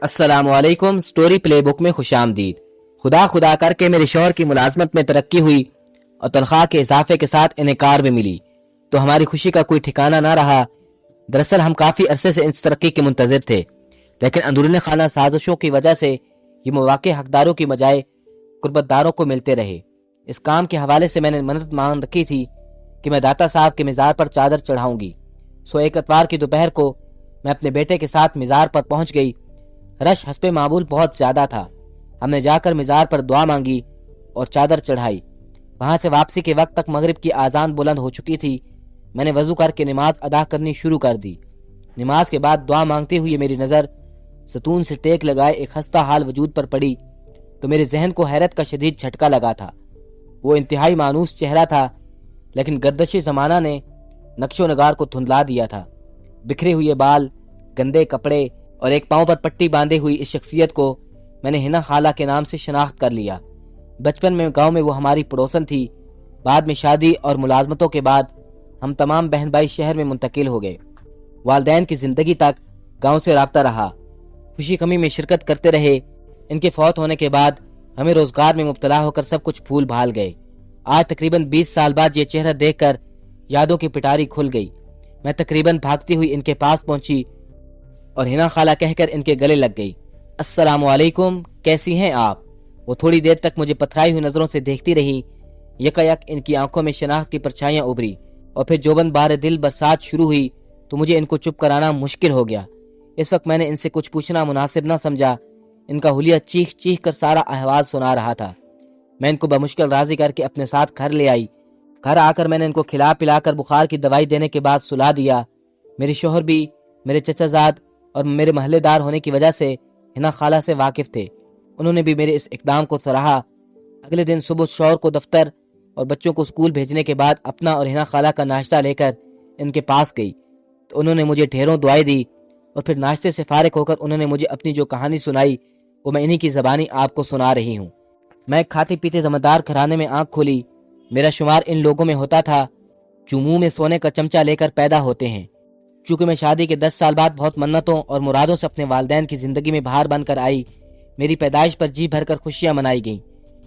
अस्सलाम वालेकुम। Story play book में खुश आमदीद। खुदा खुदा करके मेरे शौहर की मुलाजमत में तरक्की हुई और तनख्वाह के इजाफे के साथ इन्हें कार भी मिली तो हमारी खुशी का कोई ठिकाना ना रहा। दरअसल हम काफ़ी अरसे से इस तरक्की के मुंतजिर थे, लेकिन अंदरूनी खाना साजिशों की वजह से ये मौके हकदारों की बजाय कुर्बतदारों को मिलते रहे। इस काम के हवाले से मैंने मन्नत मांग रखी थी कि मैं दाता साहब के मिज़ार पर चादर चढ़ाऊंगी। सो एक इतवार की दोपहर को मैं अपने बेटे के साथ मिज़ार पर पहुंच गई। रश हस्बे मामूल बहुत ज्यादा था। हमने जाकर मिज़ार पर दुआ मांगी और चादर चढ़ाई। वहां से वापसी के वक्त तक मगरिब की आज़ान बुलंद हो चुकी थी। मैंने वजू करके नमाज अदा करनी शुरू कर दी। नमाज के बाद दुआ मांगते हुए मेरी नज़र सतून से टेक लगाए एक हंसता हाल वजूद पर पड़ी तो मेरे जहन को हैरत का शदीद झटका लगा था। वो इंतहाई मानूस चेहरा था, लेकिन गर्दशी ज़माना ने नक्शो नगार को धुंधला दिया था। बिखरे हुए बाल, गंदे कपड़े और एक पांव पर पट्टी बांधे हुई इस शख्सियत को मैंने हिना खाला के नाम से शनाख्त कर लिया। बचपन में गांव में वो हमारी पड़ोसन थी। बाद में शादी और मुलाजमतों के बाद हम तमाम बहन भाई शहर में मुंतकिल हो गए। वालदैन की जिंदगी तक गांव से राब्ता रहा, खुशी कमी में शिरकत करते रहे। इनके फौत होने के बाद हमें रोजगार में मुब्तला होकर सब कुछ भूल भाल गए। आज तकरीबन 20 साल बाद ये चेहरा देखकर यादों की पिटारी खुल गई। मैं तकरीबन भागती हुई इनके पास पहुंची और हिना खाला कहकर इनके गले लग गई। अस्सलाम वालेकुम, कैसी हैं आप? वो थोड़ी देर तक मुझे पथराई हुई नजरों से देखती रही। यकायक इनकी आंखों में शनाख्त की परछाइयां उभरी और फिर जोबन बार दिल बरसात शुरू हुई तो मुझे इनको चुप कराना मुश्किल हो गया। इस वक्त मैंने इनसे कुछ पूछना मुनासिब ना समझा। इनका हुलिया चीख चीख कर सारा अहवाल सुना रहा था। मैं इनको बमुश्किल राजी करके अपने साथ घर ले आई। घर आकर मैंने इनको खिला पिलाकर बुखार की दवाई देने के बाद सुला दिया। मेरे शोहर भी मेरे चचाजाद और मेरे महल्लेदार होने की वजह से हिना खाला से वाकिफ थे। उन्होंने भी मेरे इस इकदाम को सराहा। अगले दिन सुबह शौहर को दफ्तर और बच्चों को स्कूल भेजने के बाद अपना और हिना खाला का नाश्ता लेकर इनके पास गई तो उन्होंने मुझे ढेरों दुआएं दी और फिर नाश्ते से फारिग होकर उन्होंने मुझे अपनी जो कहानी सुनाई वो मैं इन्हीं की ज़बानी आपको सुना रही हूँ। मैं खाते पीते जमादार घराने में आंख खोली। मेरा शुमार इन लोगों में होता था जो मुंह में सोने का चमचा लेकर पैदा होते हैं। चूंकि मैं शादी के 10 साल बाद बहुत मन्नतों और मुरादों से अपने वालिदैन की जिंदगी में बहार बनकर आई, मेरी पैदाइश पर जी भरकर खुशियां मनाई गईं।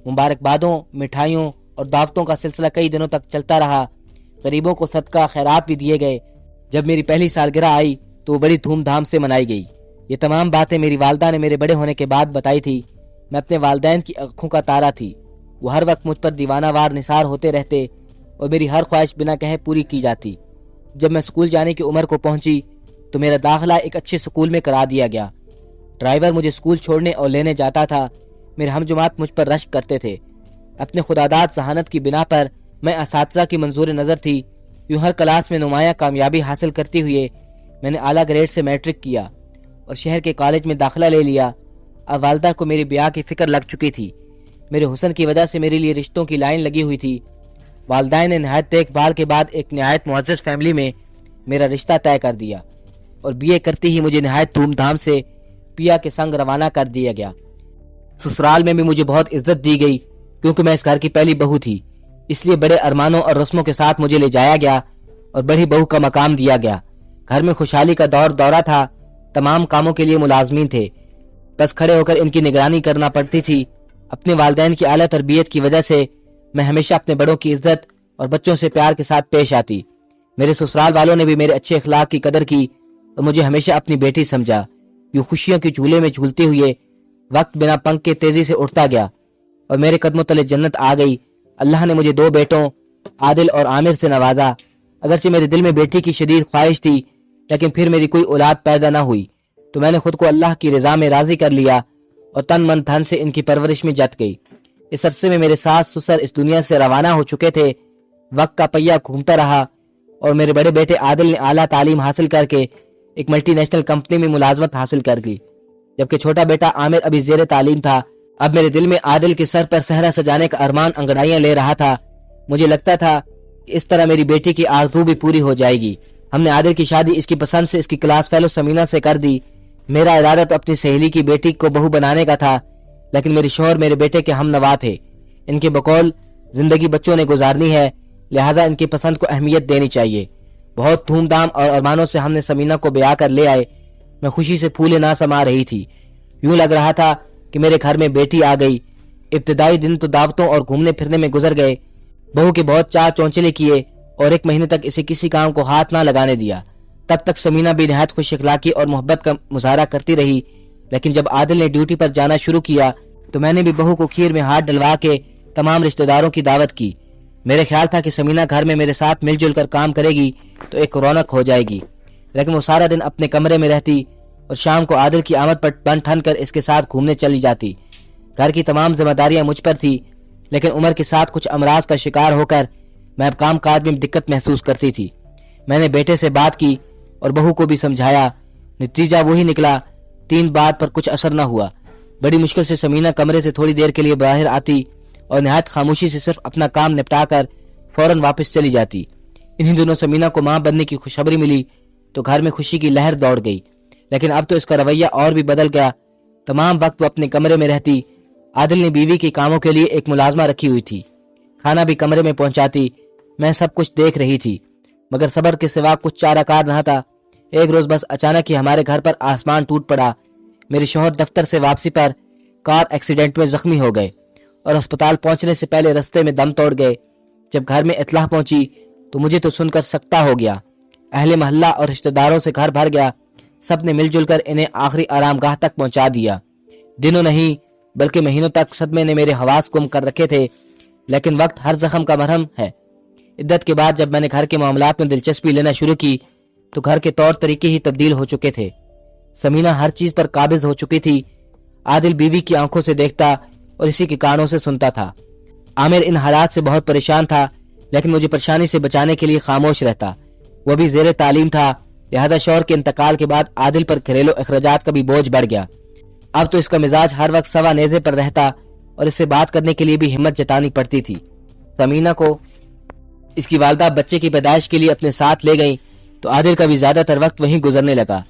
मुबारकबादों, मिठाइयों और दावतों का सिलसिला कई दिनों तक चलता रहा। गरीबों को सदका खैरात भी दिए गए। जब मेरी पहली सालगिरह आई तो वो बड़ी धूमधाम से मनाई गई। ये तमाम बातें मेरी वालदा ने मेरे बड़े होने के बाद बताई थी। मैं अपने वालिदैन की आंखों का तारा थी। वो हर वक्त मुझ पर दीवानावार निसार होते रहते और मेरी हर ख्वाहिश बिना कहे पूरी की जाती। जब मैं स्कूल जाने की उम्र को पहुंची तो मेरा दाखिला एक अच्छे स्कूल में करा दिया गया। ड्राइवर मुझे स्कूल छोड़ने और लेने जाता था। मेरे हमजमात मुझ पर रश्क करते थे। अपने खुदादाद जहानत की बिना पर मैं असातिज़ा की मंजूर नज़र थी। यूं हर क्लास में नुमाया कामयाबी हासिल करते हुए मैंने आला ग्रेड से मैट्रिक किया और शहर के कॉलेज में दाखिला ले लिया। अब वालदा को मेरी ब्याह की फिक्र लग चुकी थी। मेरे हुस्न की वजह से मेरे लिए रिश्तों की लाइन लगी हुई थी। वालदाइन ने नहायत देखभाल के बाद एक नहायत मुअज़्ज़ज़ फैमिली में मेरा रिश्ता तय कर दिया और बीए करते ही मुझे नहायत धूमधाम से पिया के संग रवाना कर दिया गया। ससुराल में भी मुझे बहुत इज्जत दी गई क्योंकि मैं इस घर की पहली बहू थी। इसलिए बड़े अरमानों और रस्मों के साथ मुझे ले जाया गया और बड़ी बहू का मकाम दिया गया। घर में खुशहाली का दौरा था। तमाम कामों के लिए मुलाजमीन थे, बस खड़े होकर इनकी निगरानी करना पड़ती थी। अपने वालिदैन की आला तरबियत की वजह से मैं हमेशा अपने बड़ों की इज्जत और बच्चों से प्यार के साथ पेश आती। मेरे ससुराल वालों ने भी मेरे अच्छे अखलाक की कदर की और मुझे हमेशा अपनी बेटी समझा। यूं खुशियों के झूले में झूलते हुए वक्त बिना पंख के तेजी से उड़ता गया और मेरे कदमों तले जन्नत आ गई। अल्लाह ने मुझे 2 बेटों आदिल और आमिर से नवाजा। अगरचे मेरे दिल में बेटी की शदीद ख्वाहिश थी, लेकिन फिर मेरी कोई औलाद पैदा न हुई तो मैंने खुद को अल्लाह की रजा में राजी कर लिया और तन मन धन से इनकी परवरिश में जत गई। इस अरसे में मेरे सास ससुर इस दुनिया से रवाना हो चुके थे। वक्त का पहिया घूमता रहा और मेरे बड़े बेटे आदिल ने आला तालीम हासिल करके एक मल्टीनेशनल कंपनी में मुलाजमत हासिल कर ली, जबकि छोटा बेटा आमिर अभी जेर तालीम था। अब मेरे दिल में आदिल के सर पर सहरा सजाने का अरमान अंगड़ाइयां ले रहा था। मुझे लगता था कि इस तरह मेरी बेटी की आरज़ू भी पूरी हो जाएगी। हमने आदिल की शादी इसकी पसंद से इसकी क्लास फेलो समीना से कर दी। मेरा इरादा तो अपनी सहेली की बेटी को बहू बनाने का था, लेकिन मेरे शौहर मेरे बेटे के हमनवा थे। इनके बकौल जिंदगी बच्चों ने गुजारनी है, लिहाजा इनकी पसंद को अहमियत देनी चाहिए। बहुत धूमधाम और अरमानों से हमने समीना को ब्याह कर ले आए। मैं खुशी से फूले ना समा रही थी। यूं लग रहा था कि मेरे घर में बेटी आ गई। इब्तदाई दिन तो दावतों और घूमने फिरने में गुजर गए। बहू के बहुत चार चौंचले किए और 1 महीने तक इसे किसी काम को हाथ ना लगाने दिया। तब तक समीना भी निहायत खुश अखलाकी और मोहब्बत का मुजाहरा करती रही। लेकिन जब आदिल ने ड्यूटी पर जाना शुरू किया तो मैंने भी बहू को खीर में हाथ डलवा के तमाम रिश्तेदारों की दावत की। मेरे ख्याल था कि समीना घर में मेरे साथ मिलजुल कर काम करेगी तो एक रौनक हो जाएगी, लेकिन वो सारा दिन अपने कमरे में रहती और शाम को आदिल की आमद पर बन ठन कर इसके साथ घूमने चली जाती। घर की तमाम जिम्मेदारियां मुझ पर थी, लेकिन उम्र के साथ कुछ अमराज का शिकार होकर मैं अब काम काज में दिक्कत महसूस करती थी। मैंने बेटे से बात की और बहू को भी समझाया। नतीजा वही निकला, 3 बात पर कुछ असर न हुआ। बड़ी मुश्किल से समीना कमरे से थोड़ी देर के लिए बाहर आती और निहायत खामोशी से सिर्फ अपना काम निपटा कर फौरन वापस चली जाती। इन्हीं दिनों समीना को मां बनने की खुशखबरी मिली तो घर में खुशी की लहर दौड़ गई। लेकिन अब तो इसका रवैया और भी बदल गया। तमाम वक्त वो अपने कमरे में रहती। आदिल ने बीवी के कामों के लिए एक मुलाजमा रखी हुई थी, खाना भी कमरे में पहुंचाती। मैं सब कुछ देख रही थी, मगर सब्र के सिवा कुछ चाराकार न था। एक रोज बस अचानक ही हमारे घर पर आसमान टूट पड़ा। मेरे शौहर दफ्तर से वापसी पर कार एक्सीडेंट में जख्मी हो गए और अस्पताल पहुंचने से पहले रास्ते में दम तोड़ गए। जब घर में इत्तला पहुंची तो मुझे तो सुनकर सकता हो गया। अहले मोहल्ला और रिश्तेदारों से घर भर गया। सब ने मिलजुल कर इन्हें आखिरी आरामगाह तक पहुंचा दिया। दिनों नहीं बल्कि महीनों तक सदमे ने मेरे हवास गुम कर रखे थे, लेकिन वक्त हर जख्म का मरहम है। इद्दत के बाद जब मैंने घर के मामलात में दिलचस्पी लेना शुरू की तो घर के तौर तरीके ही तब्दील हो चुके थे। समीना हर चीज पर काबिज हो चुकी थी। आदिल बीवी की आंखों से देखता और इसी के कानों से सुनता था। आमिर इन हालात से बहुत परेशान था, लेकिन मुझे परेशानी से बचाने के लिए खामोश रहता। वह भी ज़ेरे तालीम था, लिहाजा शौहर के इंतकाल के बाद आदिल पर घरेलू अखराजात का भी बोझ बढ़ गया। अब तो इसका मिजाज हर वक्त सवा नेज़े पर रहता और इससे बात करने के लिए भी हिम्मत जतानी पड़ती थी। समीना को इसकी वालदा बच्चे की पैदाइश के लिए अपने साथ ले गई तो आदिल का भी ज्यादातर वक्त वहीं गुजरने लगा।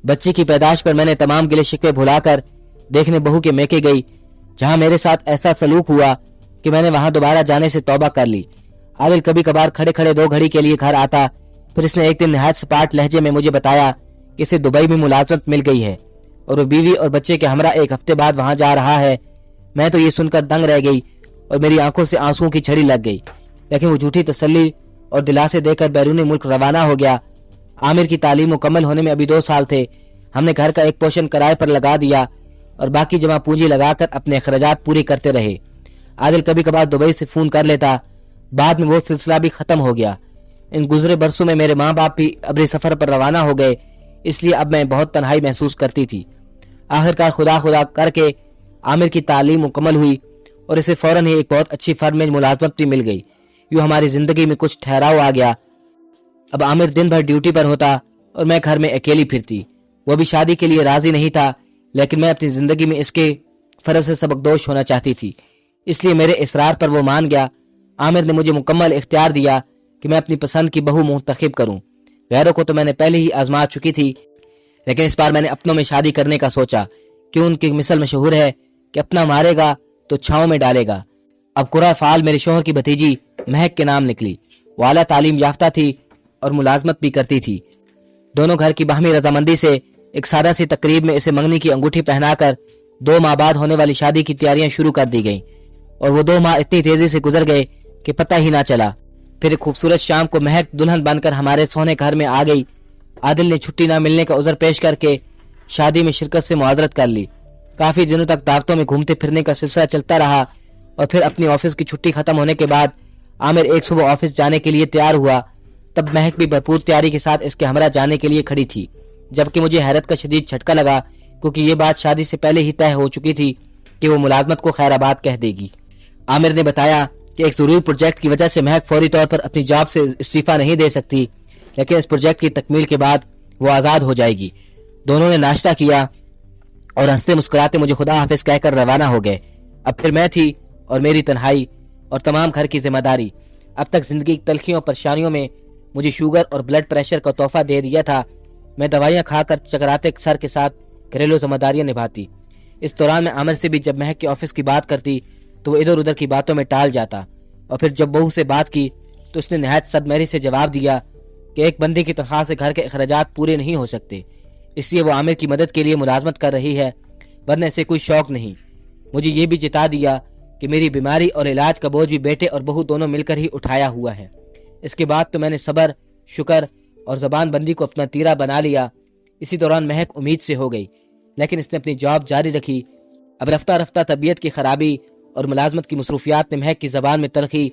बच्चे की पैदाइश पर मैंने तमाम गिले शिकवे भुलाकर देखने बहू के मेके गई, जहां मेरे साथ ऐसा सलूक हुआ कि मैंने वहां दोबारा जाने से तौबा कर ली। आदिल कभी कभार खड़े खड़े 2 घड़ी के लिए घर आता, फिर इसने एक दिन निहायत सपाट लहजे में मुझे बताया कि इसे दुबई में मुलाजमत मिल गई है और वो बीवी और बच्चे के हमरा 1 हफ्ते बाद वहां जा रहा है। मैं तो ये सुनकर दंग रह गई और मेरी आंखों से आंसुओं की छड़ी लग गई, लेकिन वो झूठी तसल्ली और दिलासे देकर बैरूनी मुल्क रवाना हो गया। आमिर की तालीम मुकम्मल होने में अभी 2 साल थे। हमने घर का एक पोर्शन किराए पर लगा दिया और बाकी जमा पूंजी लगाकर अपने अखराजात पूरे करते रहे। आदिल कभी कभार दुबई से फोन कर लेता, बाद में वो सिलसिला भी खत्म हो गया। इन गुजरे बरसों में मेरे माँ बाप भी अबरी सफर पर रवाना हो गए, इसलिए अब मैं बहुत तन्हाई महसूस करती थी। आखिरकार खुदा खुदा करके आमिर की तालीम मुकम्मल हुई और इसे फौरन ही एक बहुत अच्छी फर्म में मुलाजमत भी मिल गई। यूं हमारी जिंदगी में कुछ ठहराव आ गया। अब आमिर दिन भर ड्यूटी पर होता और मैं घर में अकेली फिरती। वो भी शादी के लिए राजी नहीं था, लेकिन मैं अपनी जिंदगी में इसके फर्ज से सबकदोश होना चाहती थी, इसलिए मेरे इसरार पर वो मान गया। आमिर ने मुझे मुकम्मल इख्तियार दिया कि मैं अपनी पसंद की बहू मुंतखब करूं। गैरों को तो मैंने पहले ही आजमा चुकी थी, लेकिन इस बार मैंने अपनों में शादी करने का सोचा। क्यों उनकी मिसल मशहूर है कि अपना मारेगा तो छांव में डालेगा। अब कुरा फाल मेरे शौहर की भतीजी महक के नाम निकली। वो आला तालीम याफ्ता थी और मुलाजमत भी करती थी। दोनों घर की बाहमी रजामंदी से एक सादा सी तकरीब में इसे मंगनी की अंगूठी पहनाकर 2 माह बाद होने वाली शादी की तैयारियां शुरू कर दी गईं और वो 2 माह इतनी तेजी से गुजर गए कि पता ही ना चला। फिर एक खूबसूरत शाम को महक दुल्हन बनकर हमारे सोने घर में आ गई। आदिल ने छुट्टी ना मिलने का उज़र पेश करके शादी में शिरकत से मुआजरत कर ली। काफी दिनों तक दावतों में घूमते फिरने का सिलसिला चलता रहा और फिर अपनी ऑफिस की छुट्टी खत्म होने के बाद आमिर एक सुबह ऑफिस जाने के लिए तैयार हुआ। तब महक भी भरपूर तैयारी के साथ इसके हमरा जाने के लिए खड़ी थी, जबकि मुझे हैरत का शदीद झटका लगा, क्योंकि ये बात शादी से पहले ही तय हो चुकी थी कि वो मुलाजमत को खैराबाद कह देगी। आमिर ने बताया कि एक जरूरी प्रोजेक्ट की वजह से महक फौरी तौर पर अपनी जॉब से इस्तीफा नहीं दे सकती, लेकिन इस प्रोजेक्ट की तकमील के बाद वो आज़ाद हो जाएगी। दोनों ने नाश्ता किया और हंसते मुस्कुराते मुझे खुदा हाफिज कहकर रवाना हो गए। अब फिर मैं थी और मेरी तन्हाई और तमाम घर की जिम्मेदारी। अब तक जिंदगी की तलखियों परेशानियों में मुझे शुगर और ब्लड प्रेशर का तोहफा दे दिया था। मैं दवाइयां खाकर चकराते सर के साथ घरेलू जिम्मेदारियां निभाती। इस दौरान मैं आमिर से भी जब महक के ऑफिस की बात करती तो वो इधर उधर की बातों में टाल जाता, और फिर जब बहू से बात की तो उसने निहायत सदमेरी से जवाब दिया कि एक बंदे की तनख्वाह से घर के अखराजात पूरे नहीं हो सकते, इसलिए वो आमिर की मदद के लिए मुलाजमत कर रही है। ورنہ اسے کوئی شوق نہیں۔ مجھے یہ بھی جتا دیا کہ میری بیماری اور علاج کا بوجھ بھی بیٹے اور بہو دونوں مل کر ہی اٹھایا ہوا ہے۔ اس کے بعد تو میں نے صبر، شکر اور زبان بندی کو اپنا تیرا بنا لیا۔ اسی دوران مہک امید سے ہو گئی، لیکن اس نے اپنی جاب جاری رکھی۔ اب رفتہ رفتہ طبیعت کی خرابی اور ملازمت کی مصروفیات نے مہک کی زبان میں تلخی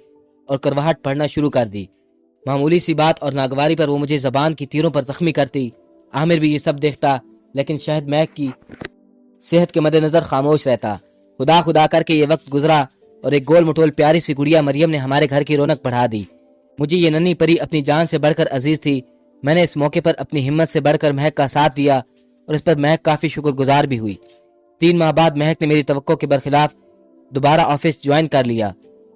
اور کرواہٹ پڑنا شروع کر دی۔ معمولی سی بات اور ناگواری پر وہ مجھے زبان کی تیروں پر زخمی کرتی۔ عامر بھی یہ سب دیکھتا، لیکن شاید مہک کی صحت کے مد نظر خاموش رہتا۔ خدا خدا کر کے یہ وقت گزرا اور ایک گول مٹول پیاری سی گڑیا مریم نے ہمارے گھر کی رونق بڑھا دی۔ مجھے یہ ننھی پری اپنی جان سے بڑھ کر عزیز تھی۔ میں نے اس موقع پر اپنی ہمت سے بڑھ کر مہک کا ساتھ دیا اور اس پر مہک کافی شکر گزار بھی ہوئی۔ 3 ماہ بعد مہک نے میری توقع کے برخلاف دوبارہ آفس جوائن کر لیا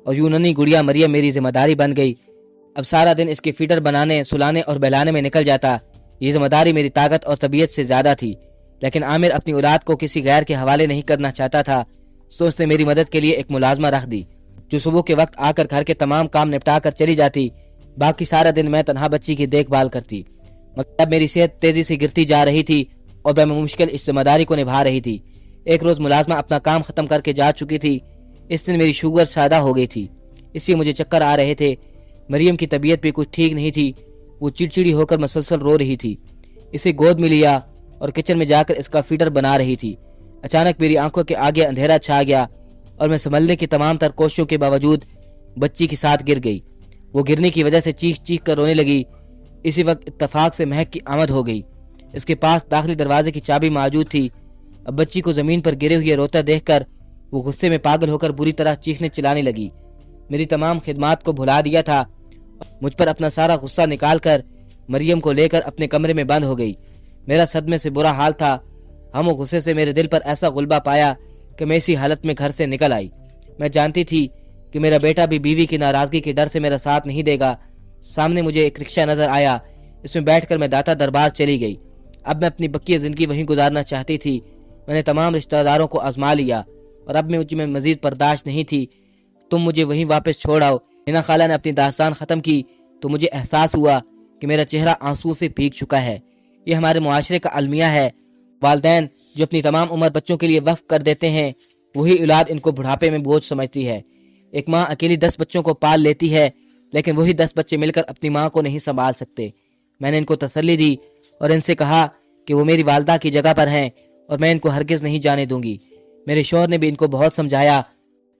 اور یوں ننھی گڑیا مریم میری ذمہ داری بن گئی۔ اب سارا دن اس کے فیڈر بنانے، سلانے اور بہلانے میں نکل جاتا۔ یہ ذمہ داری میری طاقت اور طبیعت سے زیادہ تھی، لیکن عامر اپنی اولاد کو کسی غیر کے حوالے نہیں کرنا چاہتا تھا، سو اس نے میری مدد کے لیے ایک ملازمہ رکھ دی جو صبح کے وقت آ کر گھر کے تمام کام نپٹا کر چلی جاتی۔ باقی سارا دن میں تنہا بچی کی دیکھ بھال کرتی۔ مگر اب میری صحت تیزی سے گرتی جا رہی تھی اور میں مشکل اس ذمہ داری کو نبھا رہی تھی۔ ایک روز ملازمہ اپنا کام ختم کر کے جا چکی تھی۔ اس دن میری شوگر سادہ ہو گئی تھی، اس لیے مجھے چکر آ رہے تھے۔ مریم کی طبیعت بھی کچھ ٹھیک نہیں تھی، وہ چڑچڑی ہو کر مسلسل رو رہی تھی۔ اسے گود میں لیا اور کچن میں جا کر اس کا فیڈر بنا رہی تھی۔ اچانک میری آنکھوں کے آگے اندھیرا چھا گیا اور میں سنبھلنے کی تمام تر کوششوں کے باوجود بچی کے ساتھ گر گئی۔ وہ گرنے کی وجہ سے چیخ چیخ کر رونے لگی۔ اسی وقت اتفاق سے مہک کی آمد ہو گئی۔ اس کے پاس داخلی دروازے کی چابی موجود تھی۔ اب بچی کو زمین پر گرے ہوئے روتا دیکھ کر وہ غصے میں پاگل ہو کر بری طرح چیخنے چلانے لگی۔ میری تمام خدمات کو بھلا دیا تھا، مجھ پر اپنا سارا غصہ نکال کر مریم کو لے کر اپنے کمرے میں بند ہو گئی۔ میرا صدمے سے برا حال تھا۔ ہم و غصے سے میرے دل پر ایسا غلبہ پایا کہ میں اسی حالت میں گھر سے نکل آئی۔ میں جانتی تھی کہ میرا بیٹا بھی بیوی کی ناراضگی کے ڈر سے میرا ساتھ نہیں دے گا۔ سامنے مجھے ایک رکشہ نظر آیا، اس میں بیٹھ کر میں داتا دربار چلی گئی۔ اب میں اپنی بقیہ زندگی وہیں گزارنا چاہتی تھی۔ میں نے تمام رشتہ داروں کو آزما لیا اور اب مجھ میں مزید برداشت نہیں تھی۔ تم مجھے وہیں واپس چھوڑ آؤ۔ حنا خالہ نے اپنی داستان ختم کی تو مجھے احساس ہوا کہ میرا چہرہ آنسو سے بھیگ چکا ہے۔ یہ ہمارے معاشرے کا المیہ ہے۔ والدین جو اپنی تمام عمر بچوں کے لیے وقف کر دیتے ہیں، وہی اولاد ان کو بڑھاپے میں بوجھ سمجھتی ہے۔ ایک ماں اکیلی 10 بچوں کو پال لیتی ہے، لیکن وہی 10 بچے مل کر اپنی ماں کو نہیں سنبھال سکتے۔ میں نے ان کو تسلی دی اور ان سے کہا کہ وہ میری والدہ کی جگہ پر ہیں اور میں ان کو ہرگز نہیں جانے دوں گی۔ میرے شوہر نے بھی ان کو بہت سمجھایا۔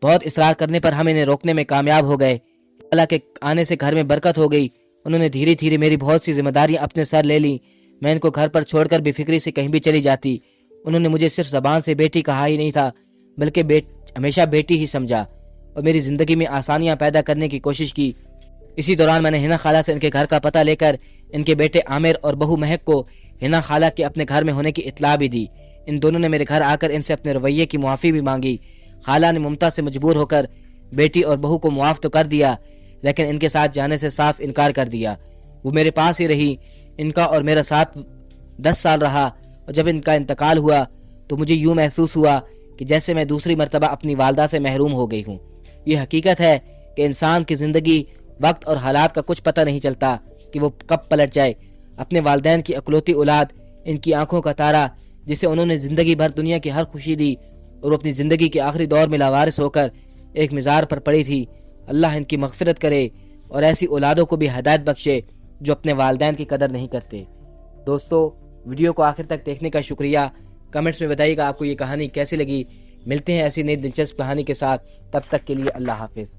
بہت اصرار کرنے پر ہم انہیں روکنے میں کامیاب ہو گئے۔ اللہ کے آنے سے گھر میں برکت ہو گئی۔ انہوں نے دھیرے دھیرے میری بہت سی ذمہ داریاں اپنے سر لے لیں۔ میں ان کو گھر پر چھوڑ کر بے فکری سے کہیں بھی چلی جاتی۔ انہوں نے مجھے صرف زبان سے بیٹی کہا ہی نہیں تھا، بلکہ ہمیشہ بیٹی ہی سمجھا اور میری زندگی میں آسانیاں پیدا کرنے کی کوشش کی۔ اسی دوران میں نے حنا خالہ سے ان کے گھر کا پتہ لے کر ان کے بیٹے عامر اور بہو مہک کو حنا خالہ کے اپنے گھر میں ہونے کی اطلاع بھی دی۔ ان دونوں نے میرے گھر آ کر ان سے اپنے رویے کی معافی بھی مانگی۔ خالہ نے ممتا سے مجبور ہو کر بیٹی اور بہو کو معاف تو کر دیا، لیکن ان کے ساتھ جانے سے صاف انکار کر دیا۔ وہ میرے پاس ہی رہی۔ ان کا اور میرا ساتھ 10 سال رہا اور جب ان کا انتقال ہوا تو مجھے یوں محسوس ہوا کہ جیسے میں دوسری مرتبہ اپنی والدہ سے محروم ہو گئی ہوں۔ یہ حقیقت ہے کہ انسان کی زندگی، وقت اور حالات کا کچھ پتہ نہیں چلتا کہ وہ کب پلٹ جائے۔ اپنے والدین کی اکلوتی اولاد، ان کی آنکھوں کا تارا، جسے انہوں نے زندگی بھر دنیا کی ہر خوشی دی اور وہ اپنی زندگی کے آخری دور میں لاوارث ہو کر ایک مزار پر پڑی تھی۔ اللہ ان کی مغفرت کرے اور ایسی اولادوں کو بھی ہدایت بخشے جو اپنے والدین کی قدر نہیں کرتے۔ دوستو، ویڈیو کو آخر تک دیکھنے کا شکریہ۔ کمنٹس میں بتائیے گا آپ کو یہ کہانی کیسی لگی۔ ملتے ہیں ایسی نئی دلچسپ کہانی کے ساتھ، تب تک کے لیے اللہ حافظ۔